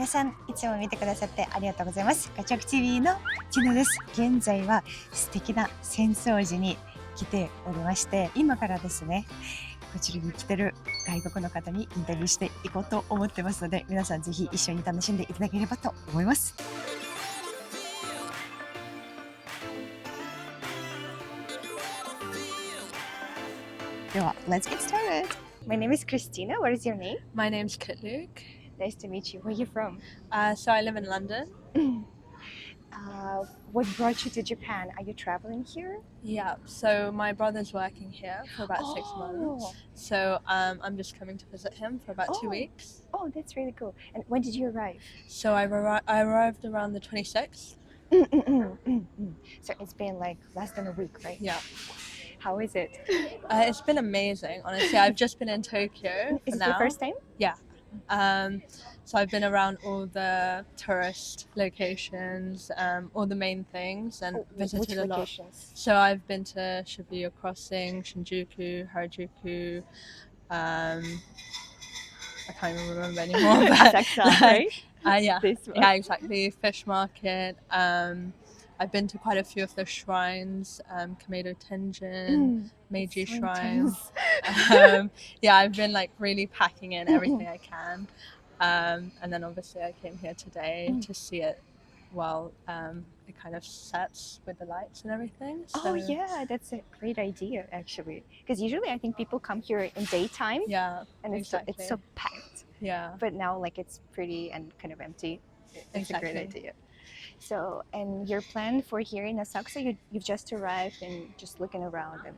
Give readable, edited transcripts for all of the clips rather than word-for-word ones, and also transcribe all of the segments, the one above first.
さん、いつも見てくださってありがとうございます。KachokTV のちのです。現在は素敵な浅草寺に来ておりまして、今からですね、こちらに来てる外国の方にインタビューしていこうと思ってますので、皆さんぜひ一緒に楽しんでいただければと思います。では、Let's get started! My name is Christina. What is your name? My name's Katluk. Nice to meet you. Where are you from? So I live in London. What brought you to Japan? Are you traveling here? Yeah, so my brother's working here for about 6 months. So I'm just coming to visit him for about 2 weeks. Oh, that's really cool. And when did you arrive? So I arrived around the 26th. So it's been like less than a week, right? Yeah. How is it? It's been amazing, honestly. I've just been in Tokyo for Is it now. your first time? Yeah. So I've been around all the tourist locations, all the main things, and visited which a lot. locations? So I've been to Shibuya Crossing, Shinjuku, Harajuku. I can't even remember anymore. But yeah, yeah, exactly. Fish Market. I've been to quite a few of the shrines, Komedo Tenjin, Meiji Shrine. Yeah, I've been like really packing in everything I can. And then obviously I came here today to see it while it kind of sets with the lights and everything. So, Oh yeah, that's a great idea actually. Because usually I think people come here in daytime. Yeah, and it's so packed. Yeah. But now like it's pretty and kind of empty. It's a great idea. So, and your plan for here in Asakusa, you've just arrived and just looking around and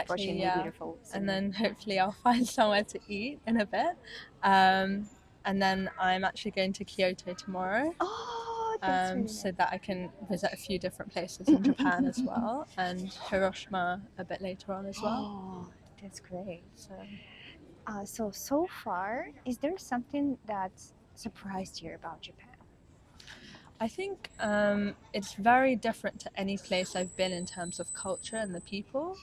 watching the beautiful scenery. And then hopefully I'll find somewhere to eat in a bit. And then I'm actually going to Kyoto tomorrow. Oh, that's really nice. So that I can visit a few different places in Japan as well, and Hiroshima a bit later on as well. Oh, that's great. So far, is there something that surprised you about Japan? I think it's very different to any place I've been in terms of culture and the people,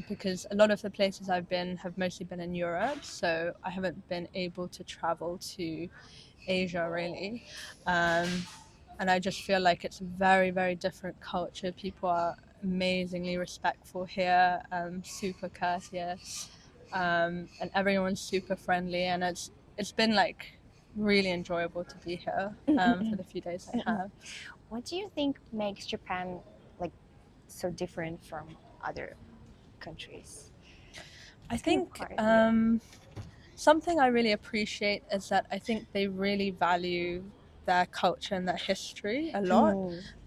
because a lot of the places I've been have mostly been in Europe, so I haven't been able to travel to Asia really. And I just feel like it's a very, very different culture. People are amazingly respectful here, super courteous, and everyone's super friendly, and it's been like really enjoyable to be here for the few days I have. What do you think makes Japan like so different from other countries? I think something I really appreciate is that I think they really value their culture and their history a lot.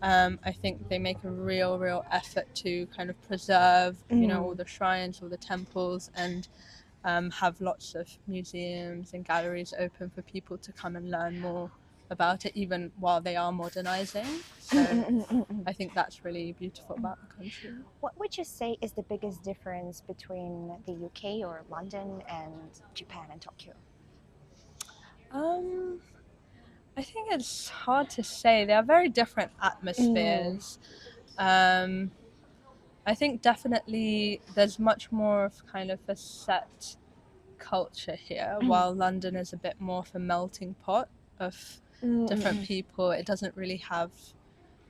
I think they make a real effort to kind of preserve, you know, all the shrines, all the temples, and have lots of museums and galleries open for people to come and learn more about it, even while they are modernizing. So I think that's really beautiful about the country. What would you say is the biggest difference between the UK or London and Japan and Tokyo? I think it's hard to say. They are very different atmospheres. I think definitely there's much more of kind of a set culture here, while London is a bit more of a melting pot of different people. It doesn't really have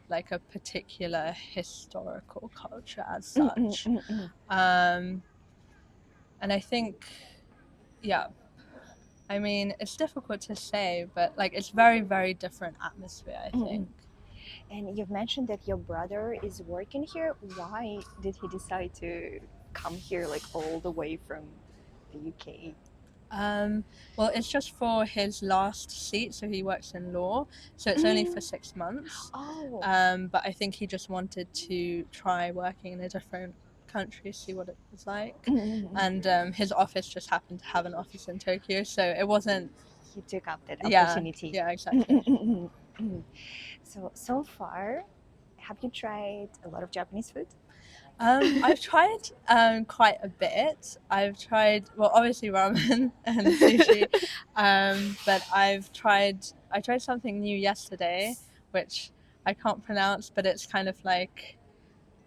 like a particular historical culture as such. And I think, yeah, I mean, it's difficult to say, but like it's very, very different atmosphere, I think. And you've mentioned that your brother is working here. Why did he decide to come here like all the way from the UK? Well, it's just for his last seat, so he works in law, so it's only for 6 months. But I think he just wanted to try working in a different country, see what it was like. And his office just happened to have an office in Tokyo, so it wasn't... He took up that opportunity. Yeah, exactly. So far, have you tried a lot of Japanese food? I've tried quite a bit. I've tried, well, obviously ramen and sushi, but I tried something new yesterday, which I can't pronounce, but it's kind of like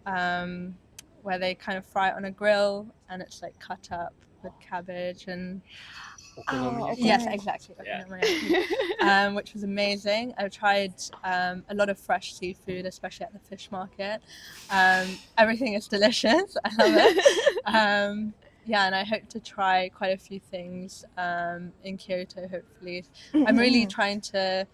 where they kind of fry it on a grill, and it's like cut up with cabbage and okay. Yes, exactly. Which was amazing. I've tried a lot of fresh seafood, especially at the fish market. Everything is delicious. I love it. Yeah, and I hope to try quite a few things in Kyoto, hopefully. I'm really trying to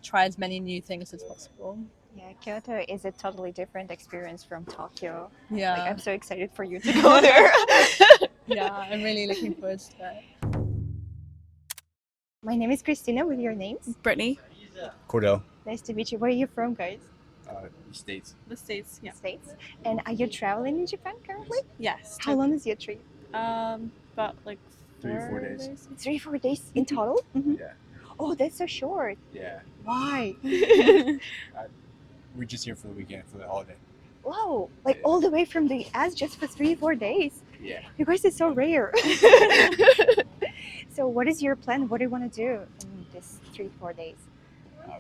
try as many new things as possible. Yeah, Kyoto is a totally different experience from Tokyo. Yeah. Like, I'm so excited for you to go there. Yeah, I'm really looking forward to it. My name is Christina. With your names? Brittany. Cordell. Nice to meet you. Where are you from, guys? The States. The States, yeah. States. And are you traveling in Japan currently? Yes. How long is your trip? About like 3 or 4 days. 3-4 days in total? Yeah. Oh, that's so short. Yeah. Why? We're just here for the weekend, for the holiday. Wow, like all the way from the US just for 3-4 days. Yeah. You guys are so rare. So what is your plan? What do you want to do in this 3-4 days?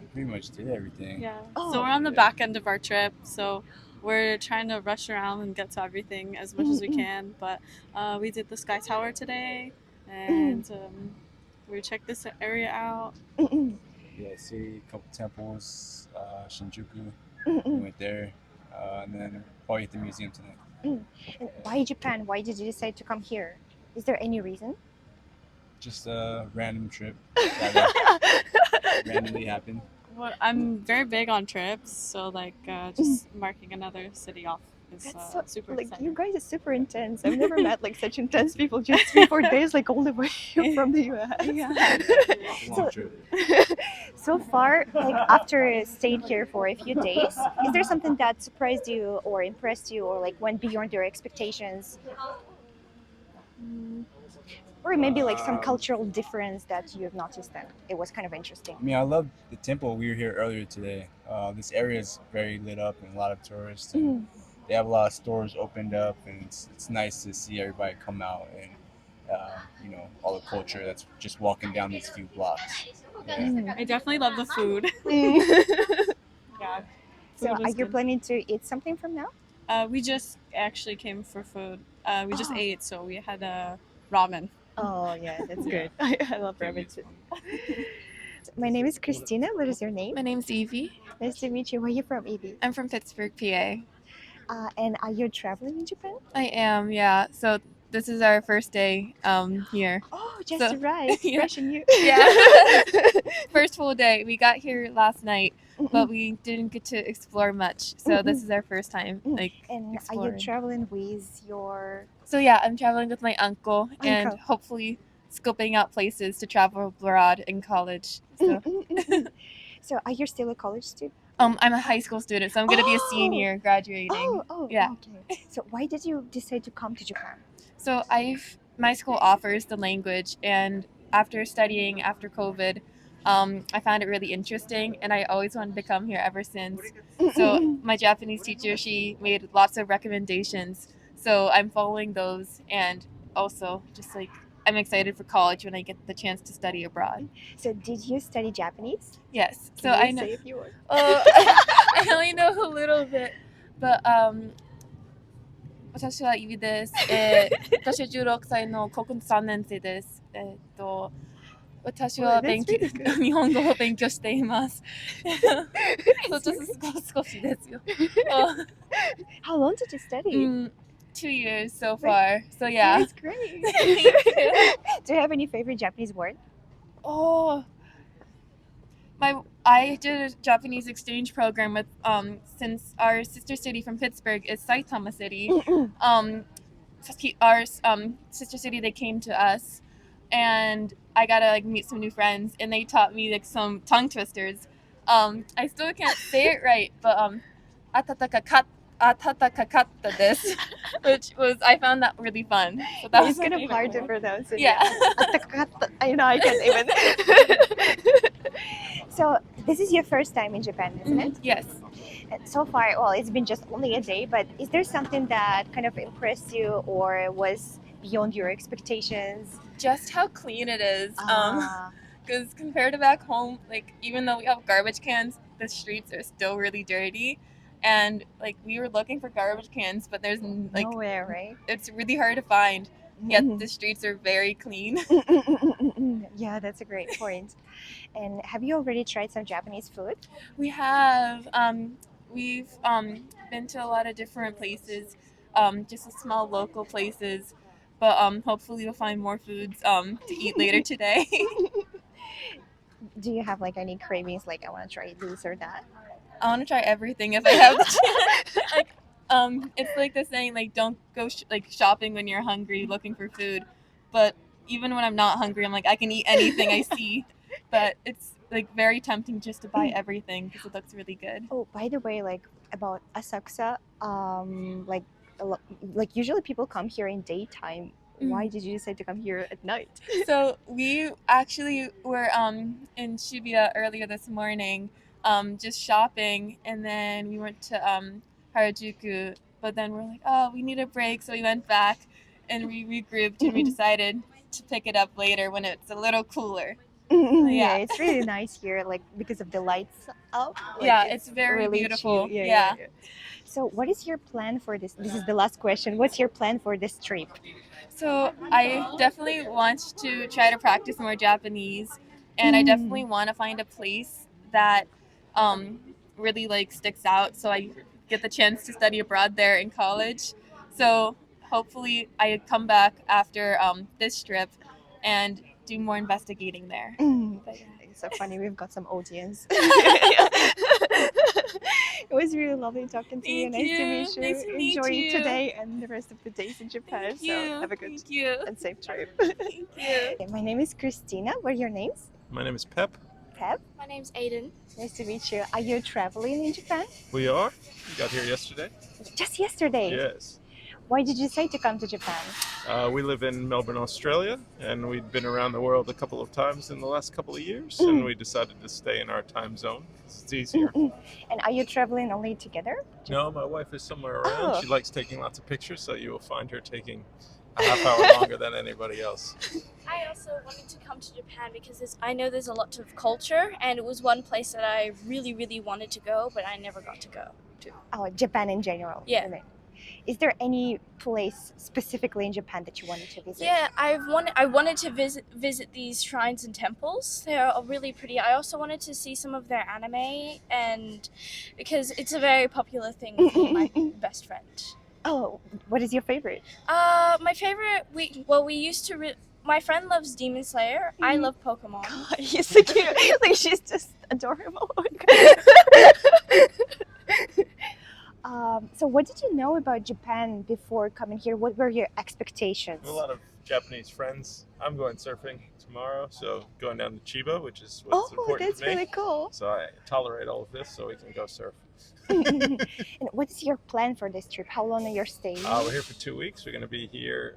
We pretty much did everything. Yeah. Oh. So we're on the Yeah. back end of our trip, so we're trying to rush around and get to everything as much as we can. But we did the Sky Tower today, and we checked this area out. Yeah, see a couple temples, Shinjuku. Mm-mm. We went there, and then probably at the museum tonight. And why Japan? Why did you decide to come here? Is there any reason? Just a random trip that randomly happened. Well, I'm very big on trips, so like just marking another city off is That's so, super like, exciting. you guys are super intense. I've never met like such intense people. Just 3-4 days, like all the way from the US. It's a long trip. So far, like after staying here for a few days, is there something that surprised you or impressed you or like went beyond your expectations? Or maybe like some cultural difference that you've noticed and it was kind of interesting. I mean, I love the temple. We were here earlier today. This area is very lit up and a lot of tourists. And they have a lot of stores opened up, and it's nice to see everybody come out and all the culture that's just walking down these few blocks. Yeah. I definitely love the food. Yeah. So Food are was you good. planning to eat something from now? We just actually came for food. We just ate, so we had ramen. Oh yeah, that's good. I love ramen too. It's My name is Christina. What is your name? My name's Evie. Nice to meet you. Where are you from, Evie? I'm from Pittsburgh, PA. And are you traveling in Japan? I am, yeah. So this is our first day here. Oh, just So- right. yeah. Fresh and new. Yeah. First full day. We got here last night, but we didn't get to explore much. So this is our first time. Like, And are you exploring. traveling with your... so yeah, I'm traveling with my uncle and Uncle. hopefully scoping out places to travel abroad in college. So So are you still a college student? I'm a high school student, so I'm gonna be a Oh. senior graduating. Yeah. Okay. So why did you decide to come to Japan? So my school offers the language, and after studying after COVID, I found it really interesting, and I always wanted to come here ever since. So my Japanese teacher, she made lots of recommendations. So I'm following those, and also just like I'm excited for college when I get the chance to study abroad. So did you study Japanese? Yes. So Can you I know. say a few words? I only know a little bit, but 私はイビです。私は16歳の高校3年生です。私は That's really good. 日本語を勉強しています。そうちょっと少しですよ。How long did you study? 2 years so far. So yeah. That's great. Do you have any favorite Japanese word? Oh, I did a Japanese exchange program with since our sister city from Pittsburgh is Saitama City. Our sister city, they came to us, and I got to like meet some new friends, and they taught me like some tongue twisters. I still can't say it right, but atatakatta desu, which was I found that really fun. So that It's was my kind of favorite hard to word. pronounce it. Yeah. I know, I can't even. So this is your first time in Japan, isn't it? Yes. And so far, well, it's been just only a day, but is there something that kind of impressed you or was beyond your expectations? Just how clean it is. Ah, Because compared to back home, like even though we have garbage cans, the streets are still really dirty. And like we were looking for garbage cans, but there's like nowhere, right? it's really hard to find. yet the streets are very clean. Yeah, that's a great point. And have you already tried some Japanese food? We have we've been to a lot of different places, just small local places, but hopefully we'll find more foods to eat later today. Do you have like any cravings, like I want to try this or that? I want to try everything if I have the chance. Like, it's like the saying, like, don't go shopping when you're hungry looking for food. But even when I'm not hungry, I'm like, I can eat anything I see. But it's like very tempting just to buy everything because it looks really good. Oh, by the way, like about Asakusa, like like usually people come here in daytime. Why did you decide to come here at night? So we actually were in Shibuya earlier this morning, just shopping, and then we went to Harajuku. But then we're like, oh, we need a break, so we went back and we regrouped, and we decided to pick it up later when it's a little cooler. Yeah, it's really nice here, like because of the lights up. Like, Yeah, it's very really beautiful. chill. Yeah. So, what is your plan for this? This is the last question. What's your plan for this trip? So I definitely want to try to practice more Japanese, and I definitely want to find a place that really like sticks out, so I get the chance to study abroad there in college. So hopefully I come back after this trip and do more investigating there. But, yeah. It's so funny. We've got some audience. It was really lovely talking to you. Thank Nice to meet you. Nice to meet Enjoy you. today and the rest of the days in Japan. Thank you. So have a good Thank you. and safe trip. Thank you. Okay, my name is Christina. What are your names? My name is Pep. Pep. My name's Aiden. Nice to meet you. Are you traveling in Japan? We are. We got here yesterday. Just yesterday. Yes. Why did you decide to come to Japan? We live in Melbourne, Australia, and we'd been around the world a couple of times in the last couple of years, and we decided to stay in our time zone 'cause it's easier. And are you traveling only together? No, my wife is somewhere around. Oh. She likes taking lots of pictures, so you will find her taking a half hour longer than anybody else. I also wanted to come to Japan because I know there's a lot of culture, and it was one place that I really, really wanted to go, but I never got to go to. Oh, Japan in general. Yeah. I mean. Is there any place specifically in Japan that you wanted to visit? Yeah, I wanted to visit these shrines and temples. They're really pretty. I also wanted to see some of their anime, and because it's a very popular thing with me and my best friend. Oh, what is your favorite? My favorite, we used to. My friend loves Demon Slayer. I love Pokemon. God, he's so cute. Like she's just adorable. So what did you know about Japan before coming here? What were your expectations? A lot of Japanese friends. I'm going surfing tomorrow, so going down to Chiba, which is what's Oh, important that's to me. really cool. So I tolerate all of this so we can go surf. And what is your plan for this trip? How long are you staying? We're here for 2 weeks. We're going to be here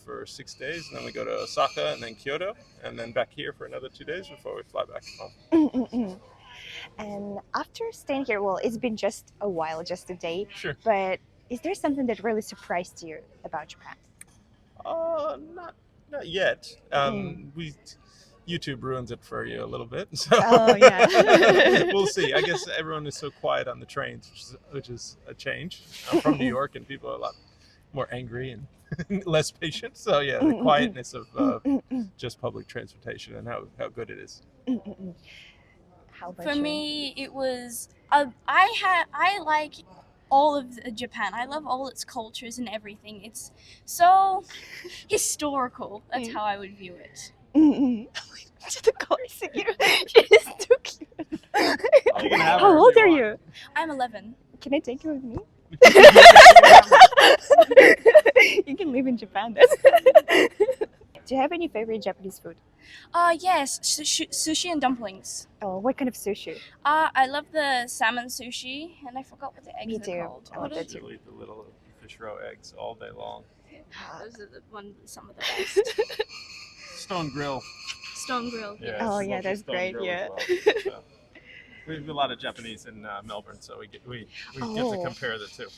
for 6 days, and then we go to Osaka and then Kyoto, and then back here for another 2 days before we fly back home. And after staying here, well, it's been just a while, just a day. Sure. But is there something that really surprised you about Japan? Not yet. YouTube ruins it for you a little bit. So Oh, yeah. we'll see. I guess everyone is so quiet on the trains, which is a change. I'm from New York, and people are a lot more angry and less patient. So yeah, the quietness of just public transportation and how good it is. How about For you? me, it was I like all of Japan. I love all its cultures and everything. It's so historical. That's how I would view it. She's too cute. How old are you? I'm 11. Can I take you with me? You can live in Japan then. Do you have any favorite Japanese food? Yes, sushi and dumplings. Oh, what kind of sushi? I love the salmon sushi, and I forgot what the eggs Me are too. called. I love What that is- too. Usually the little fish roe eggs all day long. Those are some of the best. Stone grill. Stone grill. Yeah, Oh, love yeah, the that's stone great, grill yeah. as well. So, we have a lot of Japanese in Melbourne, so we get to Oh. compare the two.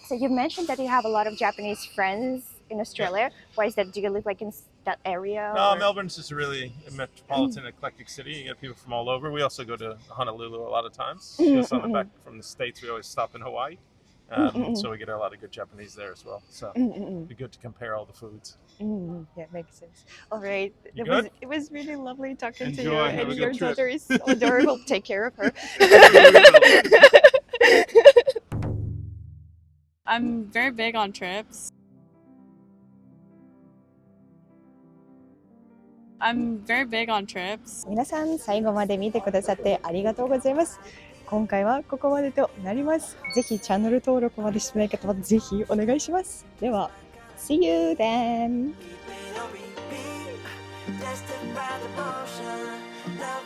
So you mentioned that you have a lot of Japanese friends in Australia. Why is that? Do you live like in that area? No, or- Melbourne's just a really metropolitan, eclectic city. You get people from all over. We also go to Honolulu a lot of times. Just on the back from the States, we always stop in Hawaii. So we get a lot of good Japanese there as well. So it'd be good to compare all the foods. Yeah, makes sense. All right. You good? It was really lovely talking to you. Enjoy. Have And a your good trip. daughter is so adorable. Take care of her. I'm very big on trips. I'm very big on trips. 皆さん最後まで見てくださってありがとうございます。今回はここまでとなります。ぜひチャンネル登録までしてない方はぜひお願いします。では、See you then!